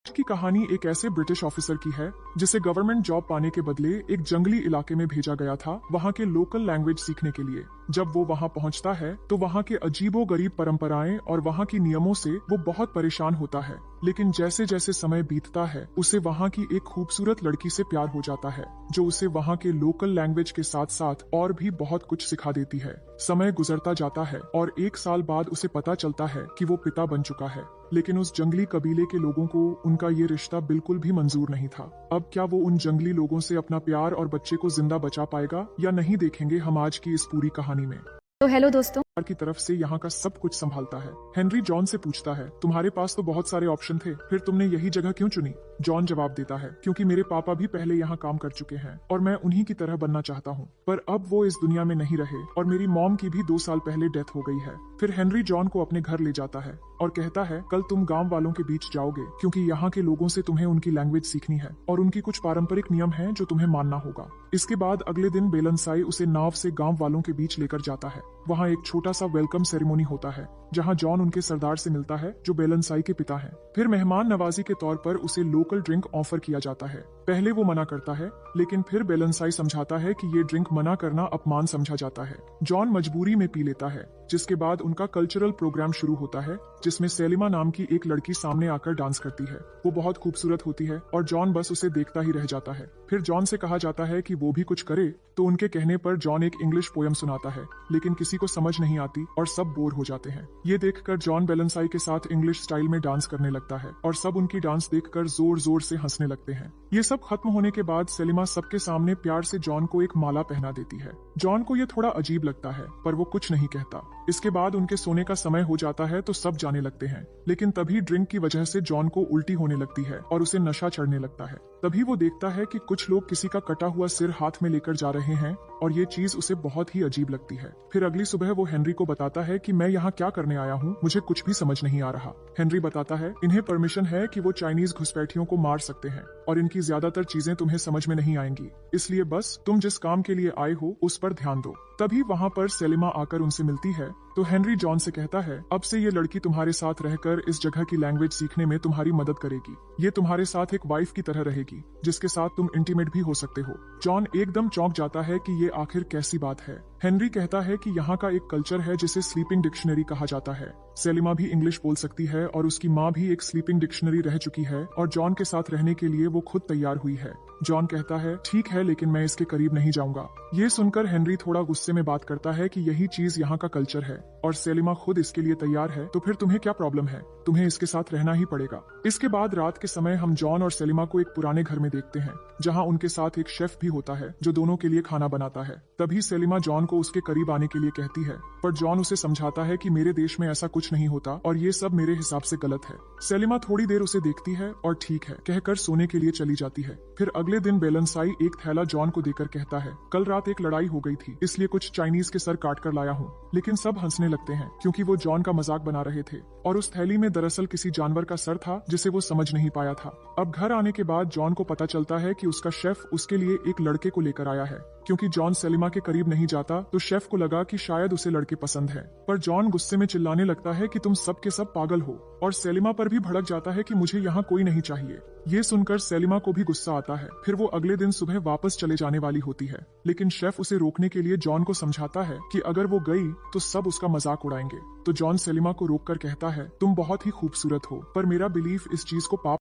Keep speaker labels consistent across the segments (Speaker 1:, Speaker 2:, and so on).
Speaker 1: की कहानी एक ऐसे ब्रिटिश ऑफिसर की है जिसे गवर्नमेंट जॉब पाने के बदले एक जंगली इलाके में भेजा गया था वहाँ के लोकल लैंग्वेज सीखने के लिए। जब वो वहाँ पहुँचता है तो वहाँ के अजीबोगरीब परंपराएं और वहाँ की नियमों से वो बहुत परेशान होता है। लेकिन जैसे जैसे समय बीतता है उसे वहाँ की एक खूबसूरत लड़की से प्यार हो जाता है जो उसे वहाँ के लोकल लैंग्वेज के साथ साथ और भी बहुत कुछ सिखा देती है। समय गुजरता जाता है और 1 साल बाद उसे पता चलता है कि वो पिता बन चुका है। लेकिन उस जंगली कबीले के लोगों को उनका ये रिश्ता बिल्कुल भी मंजूर नहीं था। अब क्या वो उन जंगली लोगों से अपना प्यार और बच्चे को जिंदा बचा पाएगा या नहीं, देखेंगे हम आज की इस पूरी कहानी में।
Speaker 2: तो हेलो दोस्तों,
Speaker 1: की तरफ से यहाँ का सब कुछ संभालता है। हेनरी जॉन से पूछता है, तुम्हारे पास तो बहुत सारे ऑप्शन थे, फिर तुमने यही जगह क्यों चुनी? जॉन जवाब देता है, क्योंकि मेरे पापा भी पहले यहाँ काम कर चुके हैं और मैं उन्हीं की तरह बनना चाहता हूँ। पर अब वो इस दुनिया में नहीं रहे और मेरी मॉम की भी 2 साल पहले डेथ हो गई है। फिर हेनरी जॉन को अपने घर ले जाता है और कहता है, कल तुम गांव वालों के बीच जाओगे क्योंकि यहाँ के लोगों से तुम्हें उनकी लैंग्वेज सीखनी है और उनकी कुछ पारंपरिक नियम हैं जो तुम्हें मानना होगा। इसके बाद अगले दिन बेलनसाई उसे नाव से गांव वालों के बीच लेकर जाता है। वहाँ एक छोटा सा वेलकम सेरेमोनी होता है जहाँ जॉन उनके सरदार से मिलता है जो बेलनसाई के पिता हैं। फिर मेहमान नवाजी के तौर पर उसे लोकल ड्रिंक ऑफर किया जाता है। पहले वो मना करता है लेकिन फिर बेलनसाई समझाता है कि ये ड्रिंक मना करना अपमान समझा जाता है। जॉन मजबूरी में पी लेता है, जिसके बाद उनका कल्चरल प्रोग्राम शुरू होता है जिसमें सेलिमा नाम की एक लड़की सामने आकर डांस करती है। वो बहुत खूबसूरत होती है और जॉन बस उसे देखता ही रह जाता है। फिर जॉन से कहा जाता है कि वो भी कुछ करे, तो उनके कहने पर जॉन एक इंग्लिश पोयम सुनाता है लेकिन किसी को समझ नहीं आती और सब बोर हो जाते हैं। ये देखकर जॉन बेलनसाई के साथ इंग्लिश स्टाइल में डांस करने लगता है और सब उनकी डांस देखकर जोर जोर से हंसने लगते हैं। ये सब खत्म होने के बाद सेलिमा सबके सामने प्यार से जॉन को एक माला पहना देती है। जॉन को ये थोड़ा अजीब लगता है पर वो कुछ नहीं कहता। इसके बाद उनके सोने का समय हो जाता है तो सब जाने लगते हैं, लेकिन तभी ड्रिंक की वजह से जॉन को उल्टी होने लगती है और उसे नशा चढ़ने लगता है। तभी वो देखता है कि कुछ लोग किसी का कटा हुआ सिर हाथ में लेकर जा रहे हैं और ये चीज उसे बहुत ही अजीब लगती है। फिर अगली सुबह वो हेनरी को बताता है कि मैं यहाँ क्या करने आया हूँ, मुझे कुछ भी समझ नहीं आ रहा। हेनरी बताता है, इन्हें परमिशन है कि वो चाइनीज घुसपैठियों को मार सकते हैं और इनकी ज्यादातर चीजें तुम्हें समझ में नहीं आएंगी, इसलिए बस तुम जिस काम के लिए आए हो उस पर ध्यान दो। तभी वहाँ पर सेलिमा आकर उनसे मिलती है तो हेनरी जॉन से कहता है, अब से ये लड़की तुम्हारे साथ रहकर इस जगह की लैंग्वेज सीखने में तुम्हारी मदद करेगी। ये तुम्हारे साथ एक वाइफ की तरह रहेगी जिसके साथ तुम इंटीमेट भी हो सकते हो। जॉन एकदम चौंक जाता है कि ये आखिर कैसी बात है। हेनरी कहता है कि यहाँ का एक कल्चर है जिसे स्लीपिंग डिक्शनरी कहा जाता है। सेलिमा भी इंग्लिश बोल सकती है और उसकी माँ भी एक स्लीपिंग डिक्शनरी रह चुकी है और जॉन के साथ रहने के लिए वो खुद तैयार हुई है। जॉन कहता है, ठीक है, लेकिन मैं इसके करीब नहीं जाऊंगा। ये सुनकर हेनरी थोड़ा गुस्से में बात करता है कि यही चीज यहाँ का कल्चर है और सेलिमा खुद इसके लिए तैयार है, तो फिर तुम्हें क्या प्रॉब्लम है? तुम्हें इसके साथ रहना ही पड़ेगा। इसके बाद रात के समय हम जॉन और सेलिमा को एक पुराने घर में देखते हैं जहाँ उनके साथ एक शेफ भी होता है जो दोनों के लिए खाना बनाता है। तभी सेलिमा जॉन को उसके करीब आने के लिए कहती है पर जॉन उसे समझाता है कि मेरे देश में ऐसा कुछ नहीं होता और ये सब मेरे हिसाब से गलत है। सेलिमा थोड़ी देर उसे देखती है और ठीक है कहकर सोने के लिए चली जाती है। फिर अगले दिन बेलनसाई एक थैला जॉन को देकर कहता है, कल रात एक लड़ाई हो गई थी इसलिए कुछ चाइनीज के सर काट कर लाया हूँ। लेकिन सब हंसने लगते हैं क्योंकि वो जॉन का मजाक बना रहे थे और उस थैली में दरअसल किसी जानवर का सर था जिसे वो समझ नहीं पाया था। अब घर आने के बाद जॉन को पता चलता है कि उसका शेफ उसके लिए एक लड़के को लेकर आया है। क्योंकि जॉन सेलिमा के करीब नहीं जाता तो शेफ को लगा कि शायद उसे लड़के पसंद है, पर जॉन गुस्से में चिल्लाने लगता है कि तुम सब के सब पागल हो और सेलिमा पर भी भड़क जाता है कि मुझे यहाँ कोई नहीं चाहिए। ये सुनकर सेलिमा को भी गुस्सा आता है। फिर वो अगले दिन सुबह वापस चले जाने वाली होती है, लेकिन शेफ उसे रोकने के लिए जॉन को समझाता है कि अगर वो गई तो सब उसका मजाक उड़ाएंगे। तो जॉन सेलिमा को रोककर कहता है, तुम बहुत ही खूबसूरत हो पर मेरा बिलीफ इस चीज को पाप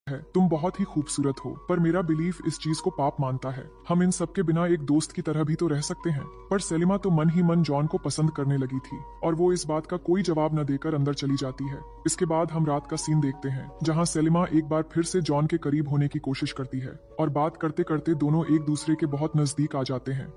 Speaker 1: है, तुम बहुत ही खूबसूरत हो पर मेरा बिलीफ इस चीज को पाप मानता है। हम इन सब के बिना एक दोस्त की तरह भी तो रह सकते हैं। पर सेलिमा तो मन ही मन जॉन को पसंद करने लगी थी और वो इस बात का कोई जवाब न देकर अंदर चली जाती है। इसके बाद हम रात का सीन देखते हैं जहाँ सेलिमा एक बार फिर से जॉन के करीब होने की कोशिश करती है और बात करते करते दोनों एक दूसरे के बहुत नजदीक आ जाते हैं,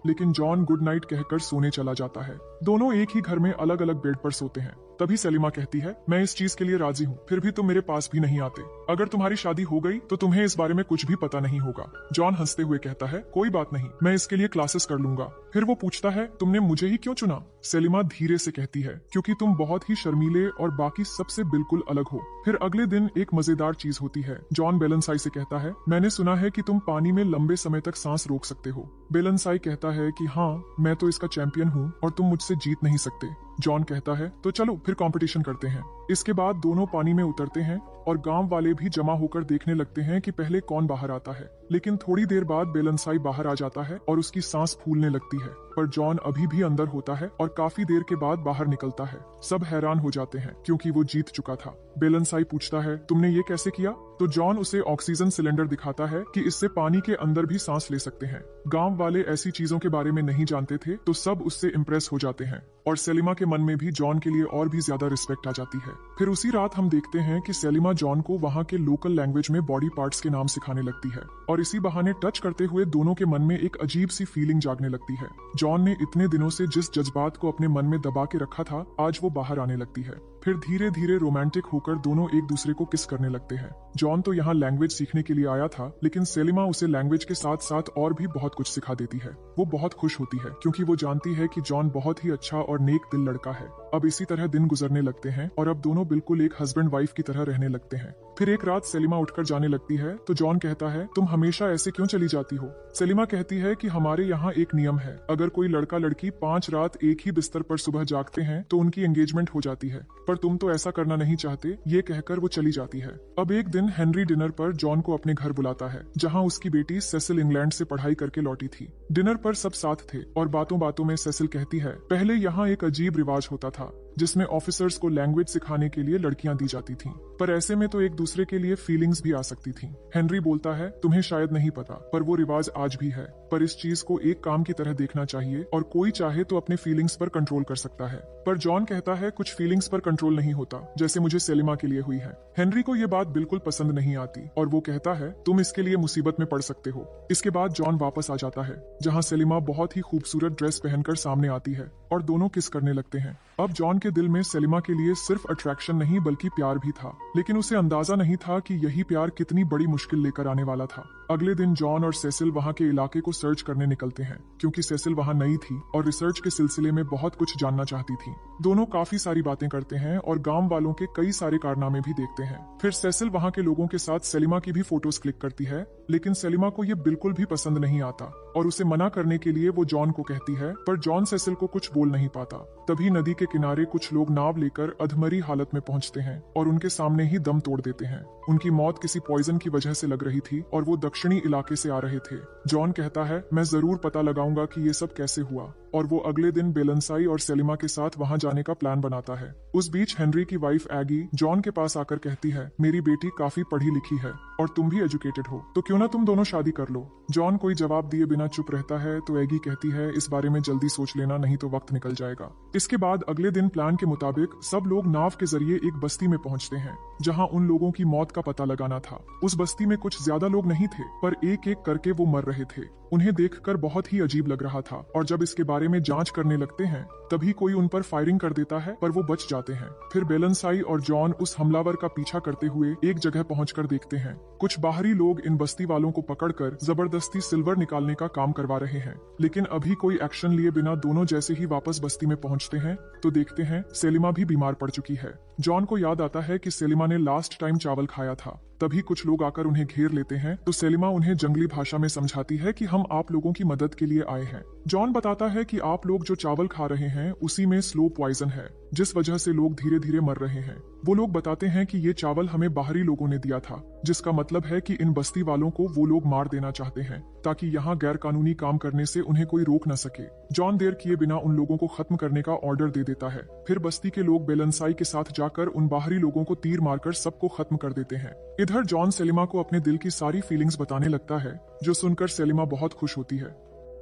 Speaker 1: लेकिन जॉन गुड नाइट कहकर सोने चला जाता है। दोनों एक ही घर में अलग अलग बेड पर सोते हैं। तभी सेलिमा कहती है, मैं इस चीज के लिए राजी हूँ, फिर भी तुम मेरे पास भी नहीं आते। अगर तुम्हारी शादी हो गई तो तुम्हें इस बारे में कुछ भी पता नहीं होगा। जॉन हंसते हुए कहता है, कोई बात नहीं, मैं इसके लिए क्लासेस कर लूंगा। फिर वो पूछता है, तुमने मुझे ही क्यों चुना? सेलिमा धीरे से कहती है, क्योंकि तुम बहुत ही शर्मीले और बाकी सबसे बिल्कुल अलग हो। फिर अगले दिन एक मजेदार चीज होती है। जॉन बेलनसाई से कहता है, मैंने सुना है कि तुम पानी में लंबे समय तक सांस रोक सकते हो। बेलनसाई कहता है कि हाँ, मैं तो इसका चैंपियन हूँ और तुम मुझसे जीत नहीं सकते। जॉन कहता है, तो चलो फिर कंपटीशन करते हैं। इसके बाद दोनों पानी में उतरते हैं और गांव वाले भी जमा होकर देखने लगते हैं कि पहले कौन बाहर आता है। लेकिन थोड़ी देर बाद बेलनसाई बाहर आ जाता है और उसकी सांस फूलने लगती है, पर जॉन अभी भी अंदर होता है और काफी देर के बाद बाहर निकलता है। सब हैरान हो जाते हैं क्योंकि वो जीत चुका था। बेलनसाई पूछता है, तुमने ये कैसे किया? तो जॉन उसे ऑक्सीजन सिलेंडर दिखाता है कि इससे पानी के अंदर भी सांस ले सकते हैं। गांव वाले ऐसी चीजों के बारे में नहीं जानते थे, तो सब उससे इम्प्रेस हो जाते हैं और सेलिमा के मन में भी जॉन के लिए और भी ज्यादा रिस्पेक्ट आ जाती है। फिर उसी रात हम देखते हैं कि सेलिमा जॉन को वहाँ के लोकल लैंग्वेज में बॉडी पार्ट्स के नाम सिखाने लगती है और इसी बहाने टच करते हुए दोनों के मन में एक अजीब सी फीलिंग जागने लगती है। जॉन ने इतने दिनों से जिस जज्बात को अपने मन में दबा के रखा था, आज वो बाहर आने लगती है। फिर धीरे धीरे रोमांटिक होकर दोनों एक दूसरे को किस करने लगते हैं। जॉन तो यहाँ लैंग्वेज सीखने के लिए आया था, लेकिन सेलिमा उसे लैंग्वेज के साथ साथ और भी बहुत कुछ सिखा देती है। वो बहुत खुश होती है क्योंकि वो जानती है कि जॉन बहुत ही अच्छा और नेक दिल लड़का है। अब इसी तरह दिन गुजरने लगते हैं और अब दोनों बिल्कुल एक हस्बैंड वाइफ की तरह रहने लगते हैं। फिर एक रात सेलिमा उठकर जाने लगती है तो जॉन कहता है, तुम हमेशा ऐसे क्यों चली जाती हो? सेलिमा कहती है कि हमारे यहाँ एक नियम है, अगर कोई लड़का लड़की 5 रात एक ही बिस्तर पर सुबह जागते हैं तो उनकी एंगेजमेंट हो जाती है, पर तुम तो ऐसा करना नहीं चाहते। ये कहकर वो चली जाती है। अब एक दिन हेनरी डिनर पर जॉन को अपने घर बुलाता है, जहाँ उसकी बेटी सेसिल इंग्लैंड से पढ़ाई करके लौटी थी। डिनर पर सब साथ थे और बातों बातों में सेसिल कहती है, पहले यहाँ एक अजीब रिवाज होता था जिसमें ऑफिसर्स को लैंग्वेज सिखाने के लिए लड़कियां दी जाती थीं, पर ऐसे में तो एक दूसरे के लिए फीलिंग्स भी आ सकती थीं। हेनरी बोलता है, तुम्हें शायद नहीं पता, पर वो रिवाज आज भी है, पर इस चीज को एक काम की तरह देखना चाहिए और कोई चाहे तो अपने फीलिंग्स पर कंट्रोल कर सकता है। पर जॉन कहता है, कुछ फीलिंग्स पर कंट्रोल नहीं होता, जैसे मुझे सेलिमा के लिए हुई है। हेनरी को ये बात बिल्कुल पसंद नहीं आती और वो कहता है, तुम इसके लिए मुसीबत में पड़ सकते हो। इसके बाद जॉन वापस आ जाता है, जहाँ सेलिमा बहुत ही खूबसूरत ड्रेस पहनकर सामने आती है और दोनों किस करने लगते हैं। अब जॉन के दिल में सेलिमा के लिए सिर्फ अट्रैक्शन नहीं बल्कि प्यार भी था, लेकिन उसे अंदाजा नहीं था कि यही प्यार कितनी बड़ी मुश्किल लेकर आने वाला था। अगले दिन जॉन और सेसिल वहाँ के इलाके को सर्च करने निकलते हैं, क्योंकि सेसिल वहाँ नई थी और रिसर्च के सिलसिले में बहुत कुछ जानना चाहती थी। दोनों काफी सारी बातें करते हैं और गांव वालों के कई सारे कारनामे भी देखते हैं। फिर सेसिल वहाँ के लोगों के साथ सेलिमा की भी फोटोज क्लिक करती है, लेकिन सेलिमा को ये बिल्कुल भी पसंद नहीं आता और उसे मना करने के लिए वो जॉन को कहती है, पर जॉन सेसिल को कुछ बोल नहीं पाता। तभी नदी के किनारे कुछ लोग नाव लेकर अधमरी हालत में पहुंचते हैं और उनके सामने ही दम तोड़ देते हैं। उनकी मौत किसी पॉइजन की वजह से लग रही थी और वो दक्षिणी इलाके से आ रहे थे। जॉन कहता है, मैं जरूर पता लगाऊंगा कि ये सब कैसे हुआ, और वो अगले दिन बेलनसाई और सेलिमा के साथ वहां जाने का प्लान बनाता है। उस बीच हेनरी की वाइफ एगी जॉन के पास आकर कहती है, मेरी बेटी काफी पढ़ी लिखी है और तुम भी एजुकेटेड हो, तो क्यों ना तुम दोनों शादी कर लो। जॉन कोई जवाब दिए बिना चुप रहता है, तो एगी कहती है, इस बारे में जल्दी सोच लेना, नहीं तो वक्त निकल जाएगा। इसके बाद अगले दिन प्लान के मुताबिक सब लोग नाव के जरिए एक बस्ती में पहुंचते हैं, जहां उन लोगों की मौत का पता लगाना था। उस बस्ती में कुछ ज्यादा लोग नहीं थे, पर एक एक करके वो मर रहे थे। उन्हें देखकर बहुत ही अजीब लग रहा था और जब इसके बारे में जांच करने लगते हैं तभी कोई उन पर फायरिंग कर देता है, पर वो बच जाते हैं। फिर बेलनसाई और जॉन उस हमलावर का पीछा करते हुए एक जगह पहुंचकर देखते हैं कुछ बाहरी लोग इन बस्ती वालों को पकड़कर जबरदस्ती सिल्वर निकालने का काम करवा रहे हैं। लेकिन अभी कोई एक्शन लिए बिना दोनों जैसे ही वापस बस्ती में पहुंचते हैं तो देखते हैं सेलिमा भी बीमार पड़ चुकी है। जॉन को याद आता है कि सेलिमा ने लास्ट टाइम चावल खाया था। तभी कुछ लोग आकर उन्हें घेर लेते हैं, तो सेलिमा उन्हें जंगली भाषा में समझाती है कि हम आप लोगों की मदद के लिए आए हैं। जॉन बताता है कि आप लोग जो चावल खा रहे हैं उसी में स्लो पॉइजन है, जिस वजह से लोग धीरे धीरे मर रहे हैं। वो लोग बताते हैं कि ये चावल हमें बाहरी लोगों ने दिया था, जिसका मतलब है कि इन बस्ती वालों को वो लोग मार देना चाहते हैं ताकि यहाँ गैर कानूनी काम करने से उन्हें कोई रोक न सके। जॉन देर किए बिना उन लोगों को खत्म करने का ऑर्डर दे देता है। फिर बस्ती के लोग बेलनसाई के साथ जाकर उन बाहरी लोगों को तीर मारकर सबको खत्म कर देते हैं। इधर जॉन सेलिमा को अपने दिल की सारी फीलिंग्स बताने लगता है, जो सुनकर सेलिमा बहुत खुश होती है,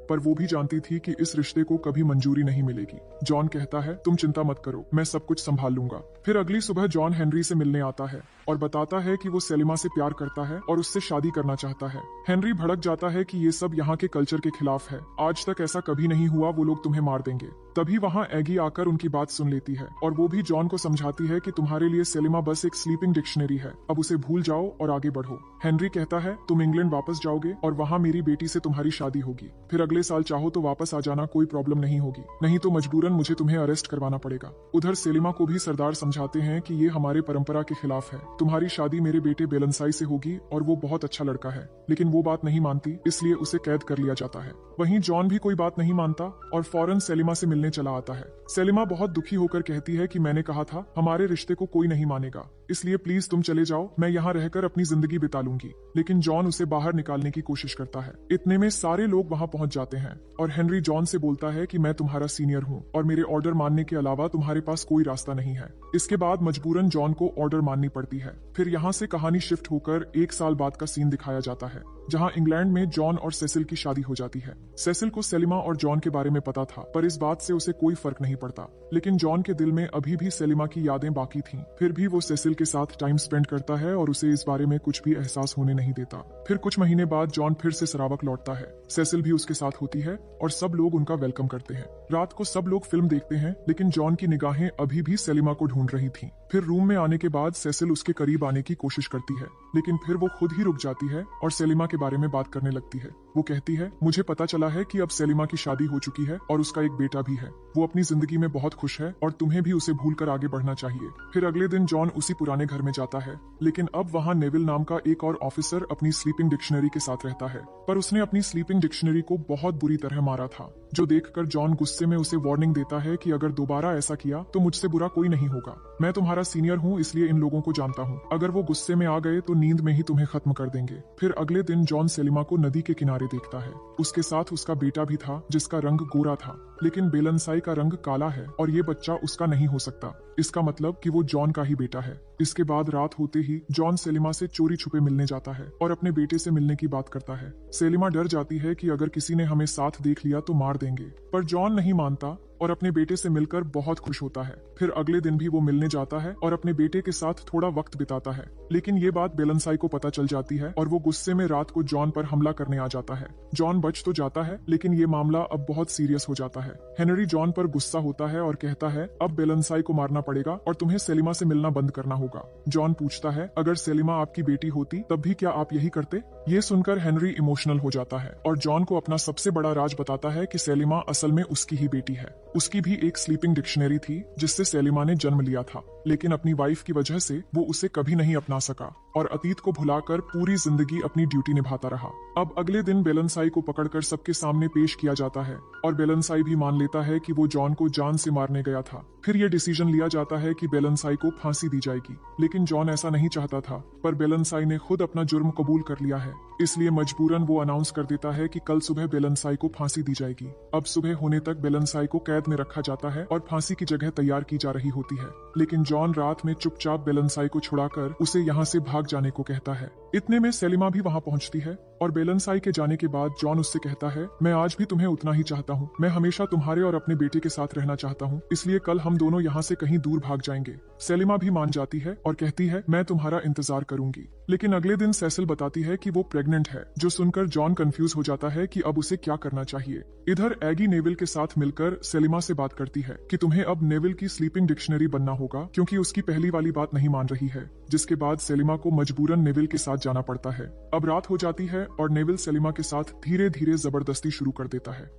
Speaker 1: पर वो भी जानती थी कि इस रिश्ते को कभी मंजूरी नहीं मिलेगी। जॉन कहता है, तुम चिंता मत करो, मैं सब कुछ संभाल लूंगा। फिर अगली सुबह जॉन हेनरी से मिलने आता है और बताता है कि वो सेलिमा से प्यार करता है और उससे शादी करना चाहता है। हेनरी भड़क जाता है कि ये सब यहाँ के कल्चर के खिलाफ है, आज तक ऐसा कभी नहीं हुआ, वो लोग तुम्हें मार देंगे। तभी वहाँ एगी आकर उनकी बात सुन लेती है और वो भी जॉन को समझाती है कि तुम्हारे लिए सेलिमा बस एक स्लीपिंग डिक्शनरी है, अब उसे भूल जाओ और आगे बढ़ो। हेनरी कहता है तुम इंग्लैंड वापस जाओगे और वहाँ मेरी बेटी से तुम्हारी शादी होगी, फिर अगले साल चाहो तो वापस आ जाना, कोई प्रॉब्लम नहीं होगी, नहीं तो मजबूरन मुझे तुम्हें अरेस्ट करवाना पड़ेगा। उधर सेलिमा को भी सरदार समझाते हैं कि ये हमारे परंपरा के खिलाफ है, तुम्हारी शादी मेरे बेटे बेलनसाई से होगी और वो बहुत अच्छा लड़का है, लेकिन वो बात नहीं मानती, इसलिए उसे कैद कर लिया जाता है। वहीं जॉन भी कोई बात नहीं मानता और फौरन सेलिमा से मिलने चला आता है। सेलिमा बहुत दुखी होकर कहती है कि मैंने कहा था हमारे रिश्ते को कोई नहीं मानेगा, इसलिए प्लीज तुम चले जाओ, मैं यहाँ रहकर अपनी जिंदगी बिता लूंगी। लेकिन जॉन उसे बाहर निकालने की कोशिश करता है। इतने में सारे लोग वहाँ पहुँच जाते हैं और हेनरी जॉन से बोलता है कि मैं तुम्हारा सीनियर हूँ और मेरे ऑर्डर मानने के अलावा तुम्हारे पास कोई रास्ता नहीं है। इसके बाद मजबूरन जॉन को ऑर्डर माननी पड़ती है। फिर यहाँ से कहानी शिफ्ट होकर 1 साल बाद का सीन दिखाया जाता है, जहाँ इंग्लैंड में जॉन और सेसिल की शादी हो जाती है। सेसिल को सेलिमा और जॉन के बारे में पता था, पर इस बात से उसे कोई फर्क नहीं पड़ता। लेकिन जॉन के दिल में अभी भी सेलिमा की यादें बाकी थीं। फिर भी वो सेसिल के साथ टाइम स्पेंड करता है और उसे इस बारे में कुछ भी एहसास होने नहीं देता। फिर कुछ महीने बाद जॉन फिर से सरावक लौटता है। सेसिल भी उसके साथ होती है और सब लोग उनका वेलकम करते हैं। रात को सब लोग फिल्म देखते हैं, लेकिन जॉन की निगाहें अभी भी सेलिमा को ढूंढ रही थीं। फिर रूम में आने के बाद सेसिल उसके करीब आने की कोशिश करती है, लेकिन फिर वो खुद ही रुक जाती है और सेलिमा के बारे में बात करने लगती है। वो कहती है मुझे पता चला है कि अब सेलिमा की शादी हो चुकी है और उसका एक बेटा भी है। वो अपनी जिंदगी में बहुत खुश है और तुम्हें भी उसे भूलकर आगे बढ़ना चाहिए। फिर अगले दिन जॉन उसी पुराने घर में जाता है, लेकिन अब वहाँ नेविल नाम का एक और ऑफिसर अपनी स्लीपिंग डिक्शनरी के साथ रहता है, पर उसने अपनी स्लीपिंग डिक्शनरी को बहुत बुरी तरह मारा था, जो देखकर जॉन गुस्से में उसे वार्निंग देता है कि अगर दोबारा ऐसा किया तो मुझसे बुरा कोई नहीं होगा। मैं तुम्हारा सीनियर हूँ, इसलिए इन लोगों को जानता हूँ। अगर वो गुस्से में आ गए तो नींद में ही तुम्हें खत्म कर देंगे। फिर अगले दिन जॉन सेलिमा को नदी के किनारे देखता है। उसके साथ उसका बेटा भी था, जिसका रंग गोरा था, लेकिन बेलनसाई का रंग काला है और ये बच्चा उसका नहीं हो सकता। इसका मतलब कि वो जॉन का ही बेटा है। इसके बाद रात होते ही जॉन सेलिमा से चोरी छुपे मिलने जाता है और अपने बेटे से मिलने की बात करता है। सेलिमा डर जाती है कि अगर किसी ने हमें साथ देख लिया तो मार देंगे, पर जॉन नहीं मानता और अपने बेटे से मिलकर बहुत खुश होता है। फिर अगले दिन भी वो मिलने जाता है और अपने बेटे के साथ थोड़ा वक्त बिताता है, लेकिन ये बात बेलनसाई को पता चल जाती है और वो गुस्से में रात को जॉन पर हमला करने आ जाता है। जॉन बच तो जाता है, लेकिन ये मामला अब बहुत सीरियस हो जाता है। हेनरी जॉन पर गुस्सा होता है और कहता है अब बेलनसाई को मारना पड़ेगा और तुम्हें सेलिमा से मिलना बंद करना होगा। जॉन पूछता है अगर सेलिमा आपकी बेटी होती तब भी क्या आप यही करते? ये सुनकर हेनरी इमोशनल हो जाता है और जॉन को अपना सबसे बड़ा राज बताता है कि सेलिमा असल में उसकी ही बेटी है। उसकी भी एक स्लीपिंग डिक्शनरी थी जिससे सेलिमा ने जन्म लिया था, लेकिन अपनी वाइफ की वजह से वो उसे कभी नहीं अपना सका और अतीत को भुलाकर पूरी जिंदगी अपनी ड्यूटी निभाता रहा। अब अगले दिन बेलनसाई को पकड़कर सबके सामने पेश किया जाता है और बेलनसाई भी मान लेता है कि वो जॉन को जान से मारने गया था। फिर ये डिसीजन लिया जाता है कि बेलनसाई को फांसी दी जाएगी, लेकिन जॉन ऐसा नहीं चाहता था, पर बेलनसाई ने खुद अपना जुर्म कबूल कर लिया है, इसलिए मजबूरन वो अनाउंस कर देता है कि कल सुबह बेलनसाई को फांसी दी जाएगी। अब सुबह होने तक बेलनसाई को कैद में रखा जाता है और फांसी की जगह तैयार की जा रही होती है, लेकिन जॉन रात में चुपचाप बेलनसाई को छुड़ाकर उसे यहाँ से भाग जाने को कहता है। इतने में सेलिमा भी वहाँ पहुँचती है और बेलनसाई के जाने के बाद जॉन उससे कहता है मैं आज भी तुम्हें उतना ही चाहता हूँ, मैं हमेशा तुम्हारे और अपने बेटे के साथ रहना चाहता हूँ, इसलिए कल हम दोनों यहाँ से कहीं दूर भाग जाएंगे। सेलिमा भी मान जाती है और कहती है मैं तुम्हारा इंतजार करूंगी। लेकिन अगले दिन सेसिल बताती है कि वो प्रेग्नेंट है, जो सुनकर जॉन कंफ्यूज हो जाता है कि अब उसे क्या करना चाहिए। इधर एगी नेविल के साथ मिलकर सेलिमा से बात करती है कि तुम्हें अब नेविल की स्लीपिंग डिक्शनरी बनना होगा, क्योंकि उसकी पहली वाली बात नहीं मान रही है, जिसके बाद सेलिमा को मजबूरन नेविल के साथ जाना पड़ता है। अब रात हो जाती है और नेविल सेलिमा के साथ धीरे धीरे जबरदस्ती शुरू कर देता है,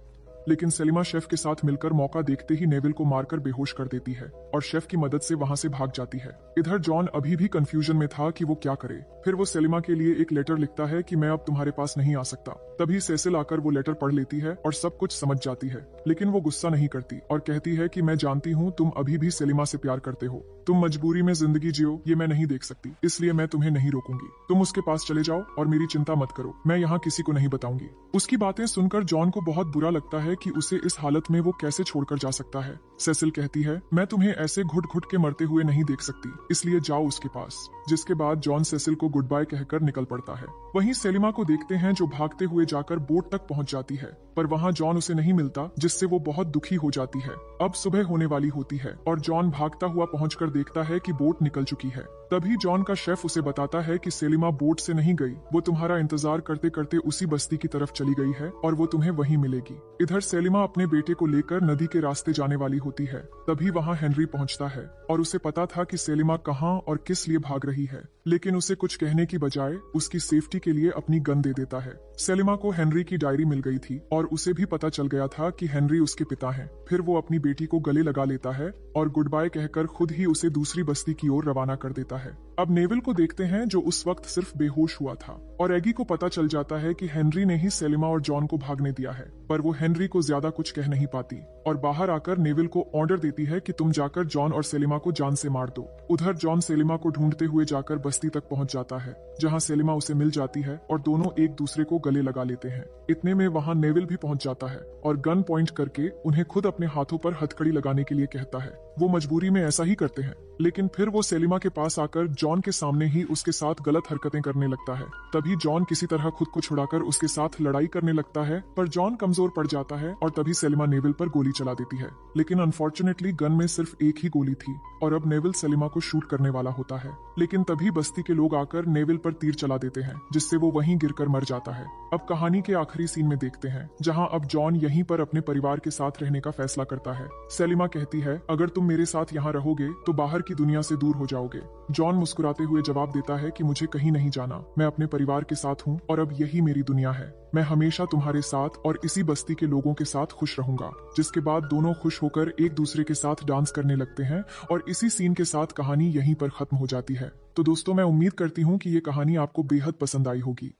Speaker 1: लेकिन सेलिमा शेफ के साथ मिलकर मौका देखते ही नेविल को मारकर बेहोश कर देती है और शेफ की मदद से वहां से भाग जाती है। इधर जॉन अभी भी कंफ्यूजन में था कि वो क्या करे। फिर वो सेलिमा के लिए एक लेटर लिखता है कि मैं अब तुम्हारे पास नहीं आ सकता। तभी सेसिल आकर वो लेटर पढ़ लेती है और सब कुछ समझ जाती है, लेकिन वो गुस्सा नहीं करती और कहती है कि मैं जानती हूँ तुम अभी भी सेलिमा से प्यार करते हो, तुम मजबूरी में जिंदगी जियो ये मैं नहीं देख सकती, इसलिए मैं तुम्हें नहीं रोकूंगी। तुम उसके पास चले जाओ और मेरी चिंता मत करो, मैं यहाँ किसी को नहीं बताऊंगी। उसकी बातें सुनकर जॉन को बहुत बुरा लगता है कि उसे इस हालत में वो कैसे छोड़कर जा सकता है। सेसिल कहती है मैं तुम्हें ऐसे घुट घुट के मरते हुए नहीं देख सकती, इसलिए जाओ उसके पास। जिसके बाद जॉन सेसिल को गुड बाय कहकर निकल पड़ता है। वहीं सेलिमा को देखते हैं जो भागते हुए जाकर बोट तक पहुंच जाती है, पर वहां जॉन उसे नहीं मिलता, जिससे वो बहुत दुखी हो जाती है। अब सुबह होने वाली होती है और जॉन भागता हुआ पहुंचकर देखता है कि बोट निकल चुकी है। तभी जॉन का शेफ उसे बताता है कि सेलिमा बोट से नहीं गई, वो तुम्हारा इंतजार करते करते उसी बस्ती की तरफ चली गई है और वो तुम्हें वहीं मिलेगी। इधर सेलिमा अपने बेटे को लेकर नदी के रास्ते जाने वाली होती है। तभी वहां हेनरी पहुंचता है और उसे पता था कि सेलिमा कहां और किस लिए भाग रही है, लेकिन उसे कुछ कहने की बजाय उसकी सेफ्टी के लिए अपनी गन दे देता है। सेलिमा को हेनरी की डायरी मिल गई थी और उसे भी पता चल गया था कि हेनरी उसके पिता हैं। फिर वो अपनी बेटी को गले लगा लेता है और गुड बाय कहकर खुद ही उसे दूसरी बस्ती की ओर रवाना कर देता है। अब नेविल को देखते हैं, जो उस वक्त सिर्फ बेहोश हुआ था, और एगी को पता चल जाता है कि हेनरी ने ही सेलिमा और जॉन को भागने दिया है, पर वो हेनरी को ज्यादा कुछ कह नहीं पाती और बाहर आकर नेविल को ऑर्डर देती है कि तुम जाकर जॉन और सेलिमा को जान से मार दो। उधर जॉन सेलिमा को ढूंढते हुए जाकर बस्ती तक पहुंच जाता है, जहां सेलिमा उसे मिल जाती है और दोनों एक दूसरे को गले लगा लेते हैं। इतने में वहां नेविल भी पहुंच जाता है और गन पॉइंट करके उन्हें खुद अपने हाथों पर हथकड़ी लगाने के लिए कहता है। वो मजबूरी में ऐसा ही करते हैं, लेकिन फिर वो सेलिमा के पास आकर जॉन के सामने ही उसके साथ गलत हरकतें करने लगता है। तभी जॉन किसी तरह खुद को छुड़ाकर उसके साथ लड़ाई करने लगता है, पर जॉन कमजोर पड़ जाता है और तभी सेलिमा नेविल पर गोली चला देती है। लेकिन अनफॉर्चुनेटली गन में सिर्फ एक ही गोली थी और अब नेविल सेलिमा को शूट करने वाला होता है, लेकिन तभी बस्ती के लोग आकर नेविल पर तीर चला देते हैं, जिससे वो वहीं गिरकर मर जाता है। अब कहानी के आखिरी सीन में देखते हैं, जहां अब जॉन यहीं पर अपने परिवार के साथ रहने का फैसला करता है। सेलिमा कहती है, अगर तुम मेरे साथ यहाँ रहोगे तो बाहर की दुनिया से दूर हो जाओगे। जॉन मुस्कुराते हुए जवाब देता है कि मुझे कहीं नहीं जाना, मैं अपने परिवार के साथ हूँ और अब यही मेरी दुनिया है। मैं हमेशा तुम्हारे साथ और इसी बस्ती के लोगों के साथ खुश रहूंगा। जिसके बाद दोनों खुश होकर एक दूसरे के साथ डांस करने लगते हैं और इसी सीन के साथ कहानी यहीं पर खत्म हो जाती है। तो दोस्तों, मैं उम्मीद करती हूँ कि ये कहानी आपको बेहद पसंद आई होगी।